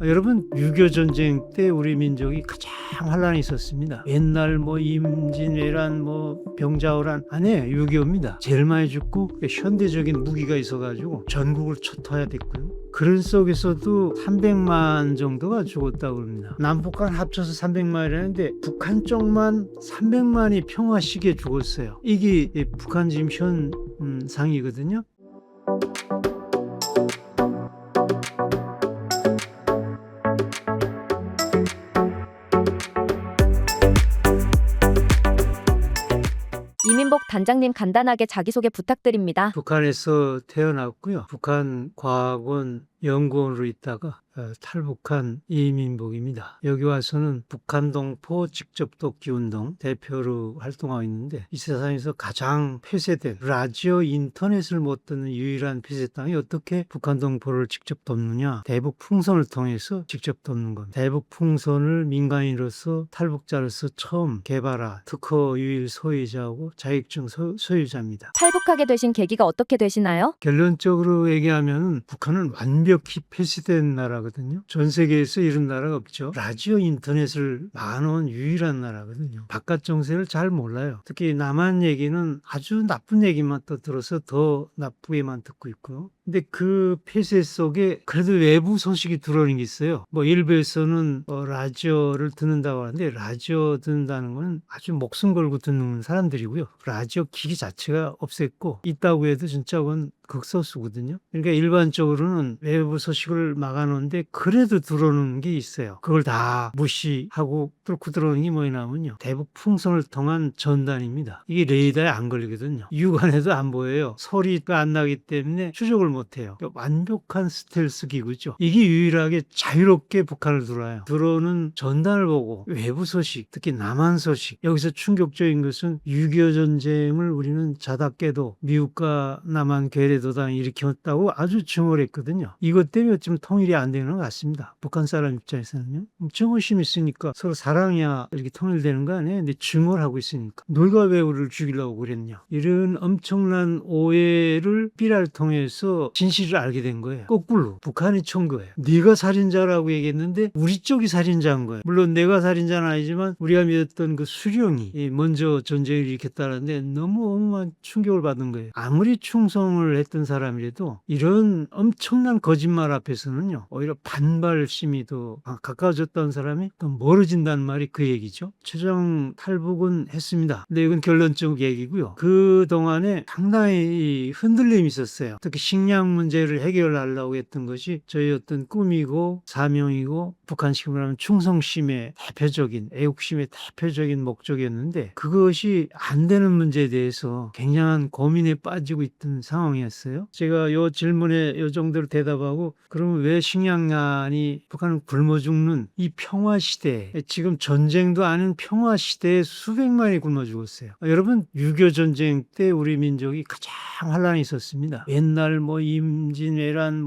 여러분, 6.25 전쟁 때 우리 민족이 가장 환란이 있었습니다. 옛날 임진왜란 병자호란 아니에요. 6.25입니다. 제일 많이 죽고 현대적인 무기가 있어가지고 전국을 초토화야 됐고요. 그런 속에서도 300만 정도가 죽었다고 합니다. 남북한 합쳐서 300만이라는데 북한 쪽만 300만이 평화 시기에 죽었어요. 이게 북한 지금 현 상이거든요. 이민복 단장님 간단하게 자기소개 부탁드립니다. 북한에서 태어났고요. 북한 과학원 연구원으로 있다가 탈북한 이민복입니다. 여기 와서는 북한동포 직접독기 운동 대표로 활동하고 있는데, 이 세상에서 가장 폐쇄된 라디오 인터넷을 못 듣는 유일한 폐쇄 땅이 어떻게 북한동포를 직접 돕느냐, 대북풍선을 통해서 직접 돕는 겁니다. 대북풍선을 민간인으로서 탈북자로서 처음 개발한 특허 유일 소유자하고 자격증 소유자입니다. 탈북하게 되신 계기가 어떻게 되시나요? 결론적으로 얘기하면 북한은 완벽히 폐쇄된 나라거든요. 전 세계에서 이런 나라가 없죠. 라디오 인터넷을 막아놓은 유일한 나라거든요. 바깥 정세를 잘 몰라요. 특히 남한 얘기는 아주 나쁜 얘기만 또 들어서 더 나쁘게만 듣고 있고요. 근데 그 폐쇄 속에 그래도 외부 소식이 들어오는 게 있어요. 일부에서는 라디오를 듣는다고 하는데, 라디오 듣는다는 건 아주 목숨 걸고 듣는 사람들이고요. 라디오 기기 자체가 없앴고, 있다고 해도 진짜 그건 극소수거든요. 그러니까 일반적으로는 외부 소식을 막아놓는데 그래도 들어오는 게 있어요. 그걸 다 무시하고 뚫고 들어오는 게 뭐냐면요, 대북 풍선을 통한 전단입니다. 이게 레이더에 안 걸리거든요. 육안에도 안 보여요. 소리가 안 나기 때문에 추적을 못해요. 그러니까 완벽한 스텔스 기구죠. 이게 유일하게 자유롭게 북한을 들어와요. 들어오는 전단을 보고 외부 소식, 특히 남한 소식, 여기서 충격적인 것은 6.25 전쟁을 우리는 자다깨도 미국과 남한 괴뢰도당이 일으켰다고 아주 증오했거든요. 이것 때문에 좀 통일이 안 되는 것 같습니다. 북한 사람 입장에서는요. 증오심이 있으니까 서로 사랑이야 이렇게 통일되는 거 아니에요. 근데 증오를 하고 있으니까 너희가 왜 우리를 죽이려고 그랬냐, 이런 엄청난 오해를 삐라를 통해서 진실을 알게 된 거예요. 거꾸로 북한이 친 거예요. 네가 살인자라고 얘기했는데 우리 쪽이 살인자인 거예요. 물론 내가 살인자는 아니지만 우리가 믿었던 그 수령이 먼저 전쟁을 일으켰다는데 너무 어마어마한 충격을 받은 거예요. 아무리 충성을 했던 사람이라도 이런 엄청난 거짓말 앞에서는요, 오히려 반발심이 더 가까워졌던 사람이 더 멀어진다는 말이 그 얘기죠. 최종 탈북은 했습니다. 근데 이건 결론적 얘기고요. 그 동안에 상당히 흔들림이 있었어요. 특히 식량 문제를 해결하려고 했던 것이 저희 어떤 꿈이고 사명이고, 북한식으로 하면 충성심의 대표적인, 애국심의 대표적인 목적이었는데, 그것이 안 되는 문제에 대해서 굉장한 고민에 빠지고 있던 상황이었어요. 제가 이 질문에 이 정도로 대답하고, 그러면 왜 식량난이 북한은 굶어 죽는 이 평화 시대에, 지금 전쟁도 아닌 평화 시대에 수백만이 굶어 죽었어요. 여러분, 6.25 전쟁 때 우리 민족이 가장 환란이 있었습니다. 옛날 임진왜란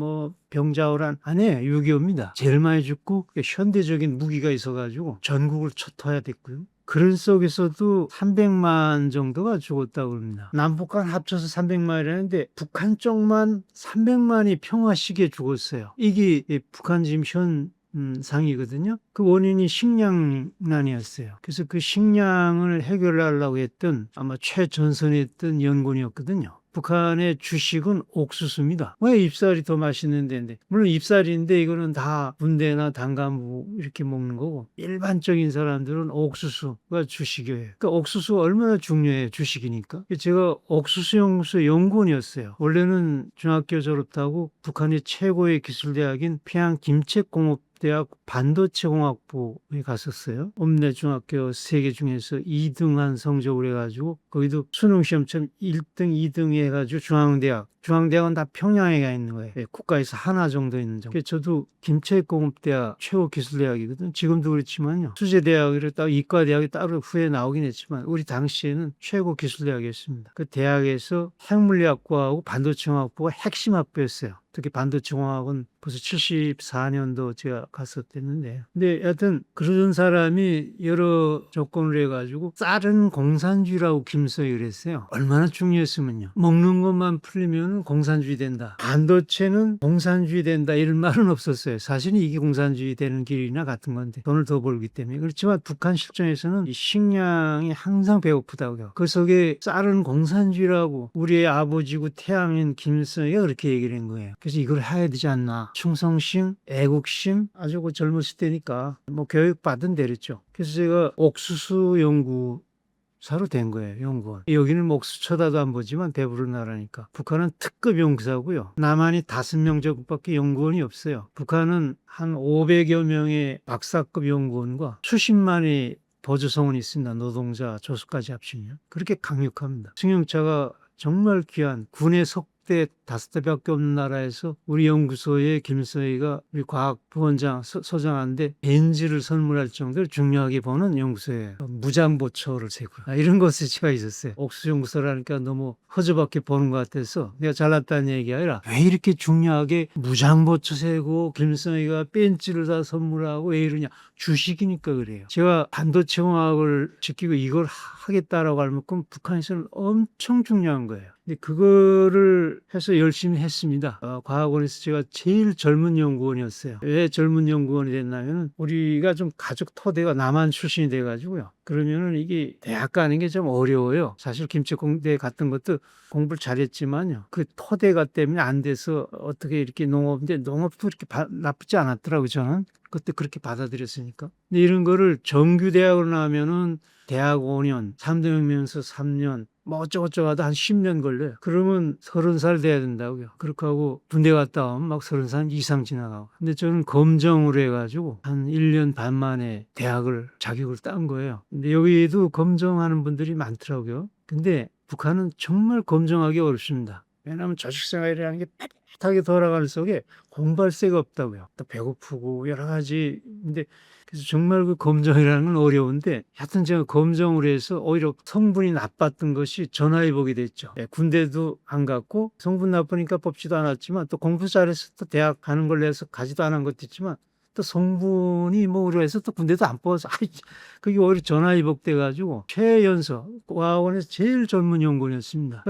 병자호란 아니에요. 6.25입니다. 제일 많이 죽고 현대적인 무기가 있어가지고 전국을 초토화야 됐고요. 그런 속에서도 300만 정도가 죽었다고 합니다. 남북한 합쳐서 300만이라는데 북한 쪽만 300만이 평화 시기에 죽었어요. 이게 북한 지금 현 상이거든요. 그 원인이 식량난이었어요. 그래서 그 식량을 해결하려고 했던 아마 최전선에 있던 연구원이었거든요. 북한의 주식은 옥수수입니다. 왜 잎살이 더 맛있는데? 물론 잎살인데 이거는 다 군대나 단간부 이렇게 먹는 거고, 일반적인 사람들은 옥수수가 주식이에요. 그러니까 옥수수가 얼마나 중요해요. 주식이니까. 제가 옥수수 연구소 연구원이었어요. 원래는 중학교 졸업하고 북한의 최고의 기술대학인 평양 김책공업 대학 반도체공학부에 갔었어요. 읍내 중학교 3개 중에서 2등한 성적을 해가지고, 거기도 수능시험 처럼 1등, 2등 해가지고 중앙대학은 다 평양에 가 있는 거예요. 국가에서 하나 정도 있는 정도. 저도 김책공업대학 최고기술대학이거든. 지금도 그렇지만요. 수제대학을 따로 이과대학이 따로 후에 나오긴 했지만 우리 당시에는 최고기술대학이었습니다. 그 대학에서 핵물리학과하고 반도체공학부가 핵심 학부였어요. 특히 반도체공학은 벌써 74년도 제가 갔었댔는데, 근데 여하튼 그러던 사람이 여러 조건을 해가지고 쌀은 공산주의라고 김서희 그랬어요. 얼마나 중요했으면요. 먹는 것만 풀리면 북한은 공산주의 된다. 반도체는 공산주의 된다. 이런 말은 없었어요. 사실은 이게 공산주의 되는 길이나 같은 건데 돈을 더 벌기 때문에. 그렇지만 북한 실정에서는 이 식량이 항상 배고프다고요. 그 속에 쌀은 공산주의라고 우리의 아버지고 태양인 김일성이가 그렇게 얘기를 한 거예요. 그래서 이걸 해야 되지 않나. 충성심, 애국심 아주 그 젊었을 때니까 뭐 교육 받은 대로죠. 그래서 제가 옥수수 연구사로 된 거예요. 연구원. 여기는 뭐 옥수수 쳐다도 안 보지만 배부른 나라니까. 북한은 특급 연구사고요. 남한이 5명 정도밖에 연구원이 없어요. 북한은 한 500여 명의 박사급 연구원과 수십만의 보조성원이 있습니다. 노동자, 조수까지 합치면. 그렇게 강력합니다. 승용차가 정말 귀한 군의 속대 5대밖에 없는 나라에서 우리 연구소에 김일성이가 우리 과학부원장 소장한테 벤츠를 선물할 정도로 중요하게 보는 연구소예요. 무장보초를 세고 이런 것에 제가 있었어요. 옥수수 연구소라니까 너무 허접하게 보는 것 같아서 내가 잘났다는 얘기가 아니라 왜 이렇게 중요하게 무장보초 세고 김일성이가 벤츠를 다 선물하고 왜 이러냐. 주식이니까 그래요. 제가 반도체공학을 지키고 이걸 하겠다라고 할 만큼 북한에서는 엄청 중요한 거예요. 근데 그거를 해서 열심히 했습니다. 과학원에서 제가 제일 젊은 연구원이었어요. 왜 젊은 연구원이 됐냐면 우리가 좀 가족 토대가 남한 출신이 돼가지고요. 그러면은 이게 대학 가는 게 좀 어려워요. 사실 김치공대 같은 것도 공부를 잘했지만요. 그 토대가 때문에 안 돼서 어떻게 이렇게 농업인데 농업도 이렇게 나쁘지 않았더라고요. 저는 그때 그렇게 받아들였으니까. 근데 이런 거를 정규대학으로 나오면은 대학 5년, 3대 혁명에서 3년, 뭐 어쩌고저쩌고 하다 한 10년 걸려요. 그러면 30살 돼야 된다고요. 그렇게 하고 군대 갔다 오면 막 30살 이상 지나가고. 근데 저는 검정으로 해가지고 한 1년 반 만에 대학을 자격을 딴 거예요. 근데 여기에도 검정하는 분들이 많더라고요. 근데 북한은 정말 검정하기 어렵습니다. 왜냐하면 조직생활이라는 게 빳빳하게 돌아가는 속에 공부할 새가 없다고요. 또 배고프고 여러 가지. 근데 그래서 정말 그 검정이라는 건 어려운데 하여튼 제가 검정으로 해서 오히려 성분이 나빴던 것이 전화위복이 됐죠. 군대도 안 갔고 성분 나쁘니까 뽑지도 않았지만 또 공부 잘해서 또 대학 가는 걸로 해서 가지도 않은 것도 있지만 또 성분이 뭐 그래서 또 군대도 안 뽑아서 그게 오히려 전화위복 돼가지고 최연소 과학원에서 제일 젊은 연구원이었습니다.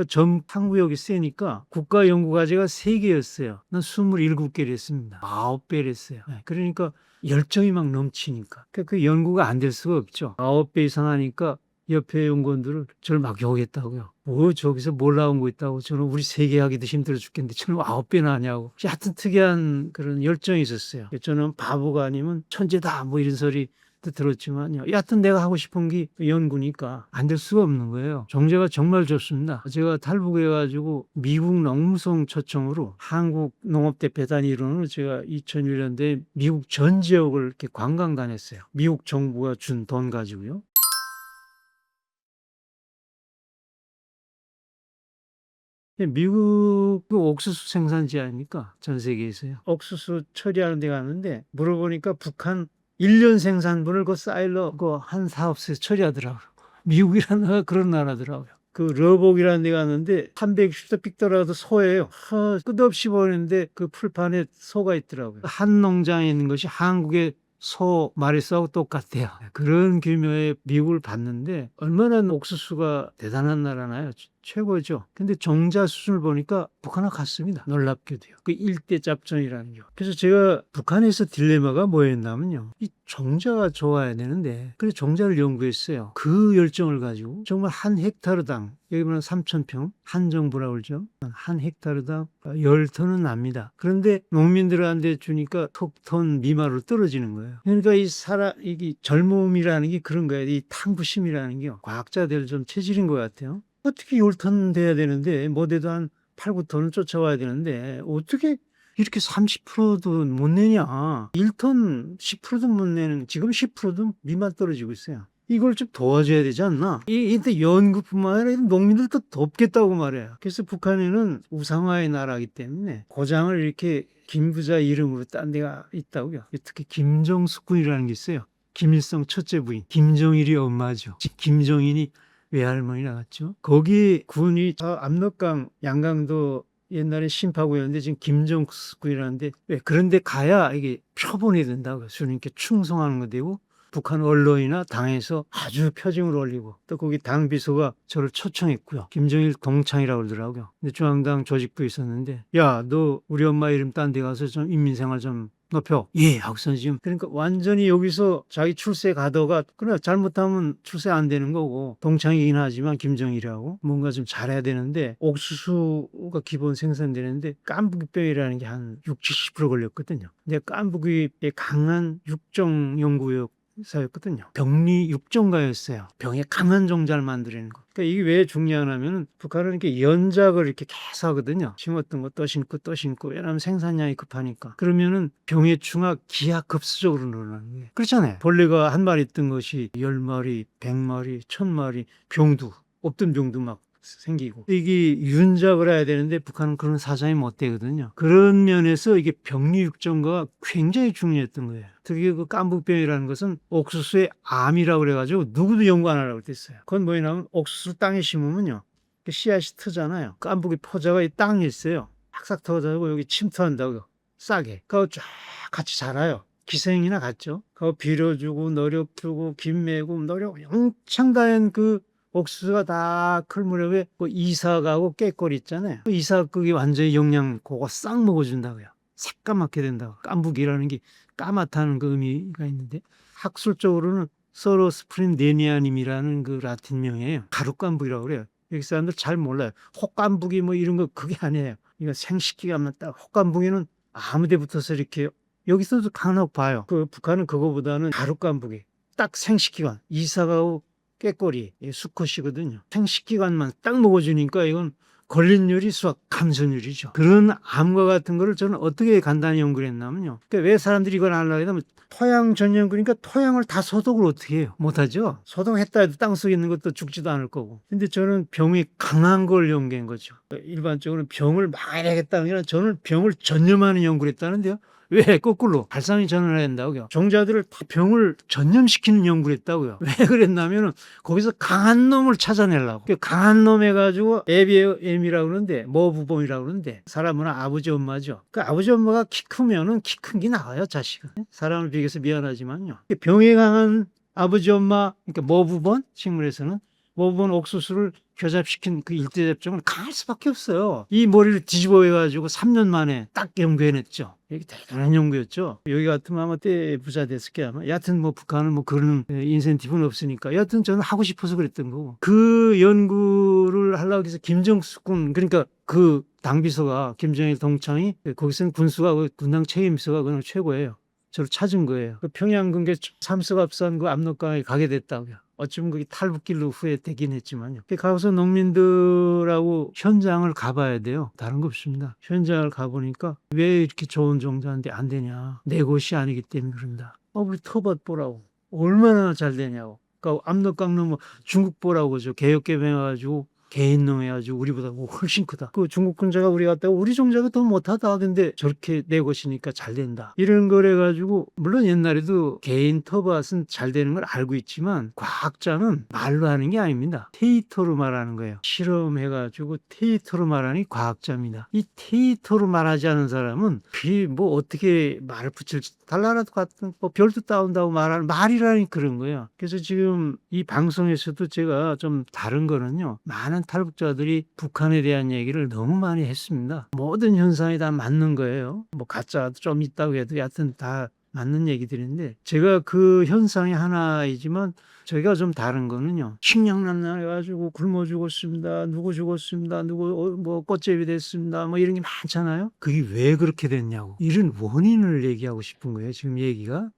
탐구력이 세니까 국가연구과제가 3개였어요. 난 27개를 했습니다. 9배를 했어요. 그러니까 열정이 막 넘치니까 그 연구가 안 될 수가 없죠. 9배 이상 하니까 옆에 연구원들은 저를 막 욕했다고요. 뭐 저기서 뭘 나온 거 있다고. 저는 우리 3개 하기도 힘들어 죽겠는데 저는 9배나 하냐고. 하여튼 특이한 그런 열정이 있었어요. 저는 바보가 아니면 천재다 뭐 이런 소리 들었지만요. 여하튼 내가 하고 싶은 게 연구니까 안 될 수가 없는 거예요. 정제가 정말 좋습니다. 제가 탈북해가지고 미국 농무성 초청으로 한국 농업대 배단 이론으로 제가 2001년도에 미국 전 지역을 이렇게 관광 다녔어요. 미국 정부가 준 돈 가지고요. 미국 그 옥수수 생산지 아닙니까? 전 세계에서요. 옥수수 처리하는 데 갔는데 물어보니까 북한 1년 생산분을 그 사일러 한 사업소에서 처리하더라고요. 미국이라는 나라가 그런 나라더라고요. 그 러복이라는 데 갔는데 360도 삑더라도 소예요. 끝없이 보는데 그 풀판에 소가 있더라고요. 한 농장에 있는 것이 한국의 소 마리수하고 똑같아요. 그런 규모의 미국을 봤는데 얼마나 옥수수가 대단한 나라나요? 최고죠. 근데 종자 수준을 보니까 북한하고 같습니다. 놀랍게도요. 그 일대 짭전이라는 게. 그래서 제가 북한에서 딜레마가 뭐였냐면요. 이 종자가 좋아야 되는데 그래서 종자를 연구했어요. 그 열정을 가지고 정말 한 헥타르당 여기 보면 3,000평 한정부라고 그러죠. 한 헥타르당 10톤은 납니다. 그런데 농민들한테 주니까 톡톤 미만으로 떨어지는 거예요. 그러니까 이게 젊음이라는 게 그런 거예요. 이 탐구심이라는 게 과학자들 좀 체질인 것 같아요. 어떻게 10톤 돼야 되는데 뭐 돼도 한 8, 9톤은 쫓아와야 되는데 어떻게 이렇게 30%도 못 내냐. 1톤 10%도 못 내는 지금 10%도 미만 떨어지고 있어요. 이걸 좀 도와줘야 되지 않나. 이때 연구뿐만 아니라 농민들도 돕겠다고 말해요. 그래서 북한에는 우상화의 나라이기 때문에 고장을 이렇게 김부자 이름으로 딴 데가 있다고요. 특히 김정숙 군이라는 게 있어요. 김일성 첫째 부인 김정일이 엄마죠. 김정인이 외할머니 나갔죠. 거기 군이 압록강 양강도 옛날에 심파구였는데 지금 김정숙군이라는데 왜 그런데 가야 이게 표본이 된다고 주님께 충성하는 거 되고 북한 언론이나 당에서 아주 표징을 올리고 또 거기 당 비서가 저를 초청했고요. 김정일 동창이라고 그러더라고요. 근데 중앙당 조직부에 있었는데 야, 너 우리 엄마 이름 딴 데 가서 좀 인민생활 좀 높여. 예, 하고서 지금 그러니까 완전히 여기서 자기 출세 가더가 그래 잘못하면 출세 안 되는 거고 동창이긴 하지만 김정일이라고 뭔가 좀 잘해야 되는데 옥수수가 기본 생산되는데 깐부기병이라는 게 한 60-70% 걸렸거든요. 근데 깐부기에 강한 육종 연구역 사였거든요. 병리 육종가였어요. 병에 강한 종자를 만들어내는 거. 그러니까 이게 왜 중요하냐면은 북한은 이렇게 연작을 이렇게 계속 하거든요. 심었던 거 또 심고 또 심고. 왜냐하면 생산량이 급하니까. 그러면은 병의 충하 기하급수적으로 늘어나는 거예요. 그렇잖아요. 벌레가 한 마리 있던 것이 10마리, 100마리, 1000마리 병도 없던 병도 막 생기고 이게 윤작을 해야 되는데 북한은 그런 사정이 못 되거든요. 그런 면에서 이게 병리육종가 굉장히 중요했던 거예요. 특히 그 깐북병이라는 것은 옥수수의 암이라고 그래가지고 누구도 연구 안 하라고 그랬어요. 그건 뭐냐면 옥수수 땅에 심으면요 씨앗이 트잖아요. 깐북이 포자가 이 땅에 있어요. 싹싹 터져가지고 여기 침투한다고요. 싸게. 그거 쫙 같이 자라요. 기생이나 같죠. 그거 빌어주고 노력 주고 김 매고 노력 엄청 다한 그 옥수수가 다 클 무렵에 그 이삭하고 깨꼬리 있잖아요. 그 이삭국이 완전히 영양 그거 싹 먹어준다고요. 새까맣게 된다고. 깐북이라는 게 까맣다는 그 의미가 있는데 학술적으로는 서로스프린데니아님이라는 그 라틴명이에요. 가루깐북이라고 그래요. 여기 사람들 잘 몰라요. 혹깐북이 뭐 이런 거 그게 아니에요. 이거 생식기가 맞다. 혹깐북이는 아무데 붙어서 이렇게 여기서도 간혹 봐요. 그 북한은 그거보다는 가루깐북이 딱 생식기관 이삭하고 깨꼬리, 수컷이거든요. 생식기관만 딱 먹어주니까 이건 걸린율이 수학 감소율이죠. 그런 암과 같은 거를 저는 어떻게 간단히 연구를 했냐면요. 그러니까 왜 사람들이 이걸 안 하려고 하면 토양 전염그러니까 토양을 다 소독을 어떻게 해요? 못하죠. 소독했다 해도 땅속에 있는 것도 죽지도 않을 거고. 근데 저는 병이 강한 걸 연구한 거죠. 일반적으로 병을 막아야겠다는 게 아니라 저는 병을 전염하는 연구를 했다는데요. 왜 거꾸로 발상이 전환해야 된다고요. 종자들을 다 병을 전염시키는 연구를 했다고요. 왜 그랬냐면은 거기서 강한 놈을 찾아내려고. 그 강한 놈 해가지고 애비애미라고 그러는데 모부범이라고 그러는데 사람은 아버지 엄마죠. 그 아버지 엄마가 키 크면은 키 큰 게 나와요. 자식은. 사람을 비교해서 미안하지만요. 병에 강한 아버지 엄마 그러니까 모부본 식물에서는 모부본 옥수수를 교잡시킨 그 일대 잡종은 강할 수밖에 없어요. 이 머리를 뒤집어 해가지고 3년 만에 딱 연구해냈죠. 이게 대단한 연구였죠. 여기 같으면 아마 때 부자 됐을 게 아마. 여하튼 뭐 북한은 뭐 그런 인센티브는 없으니까. 여하튼 저는 하고 싶어서 그랬던 거고. 그 연구를 하려고 해서 김정숙군 그러니까 그 당비서가 김정일 동창이 거기서는 군수가 군당 책임비서가 그냥 최고예요. 저를 찾은 거예요. 그 평양근교 삼석압산 그 압록강에 가게 됐다고요. 어쩌면 그게 탈북길로 후에 되긴 했지만요. 가서 농민들하고 현장을 가봐야 돼요. 다른 거 없습니다. 현장을 가보니까 왜 이렇게 좋은 종자인데 안 되냐. 내 곳이 아니기 때문에 그런다. 우리 터밭 보라고. 얼마나 잘 되냐고. 그러니까 압록강 넘어 중국 보라고 그죠. 개혁개명해가지고 개인농 해가지고 우리보다 뭐 훨씬 크다. 그 중국 군자가 우리 갔다가 우리 종자가 더 못하다. 근데 저렇게 내 것이니까 잘 된다. 이런 걸 해가지고 물론 옛날에도 개인 터밭은 잘 되는 걸 알고 있지만 과학자는 말로 하는 게 아닙니다. 데이터로 말하는 거예요. 실험해가지고 데이터로 말하니 과학자입니다. 이 데이터로 말하지 않은 사람은 그게 뭐 어떻게 말을 붙일지 달나라도 같은 뭐 별도 따온다고 말하는 말이라니 그런 거예요. 그래서 지금 이 방송에서도 제가 좀 다른 거는요. 많은 탈북자들이 북한에 대한 얘기를 너무 많이 했습니다. 모든 현상이 다 맞는 거예요. 뭐 가짜도 좀 있다고 해도 여하튼 다 맞는 얘기들인데 제가 그 현상이 하나이지만 저희가 좀 다른 거는요. 식량난로 해가지고 굶어 죽었습니다. 누구 죽었습니다. 누구 뭐 꽃제비 됐습니다. 뭐 이런 게 많잖아요. 그게 왜 그렇게 됐냐고. 이런 원인을 얘기하고 싶은 거예요. 지금 얘기가.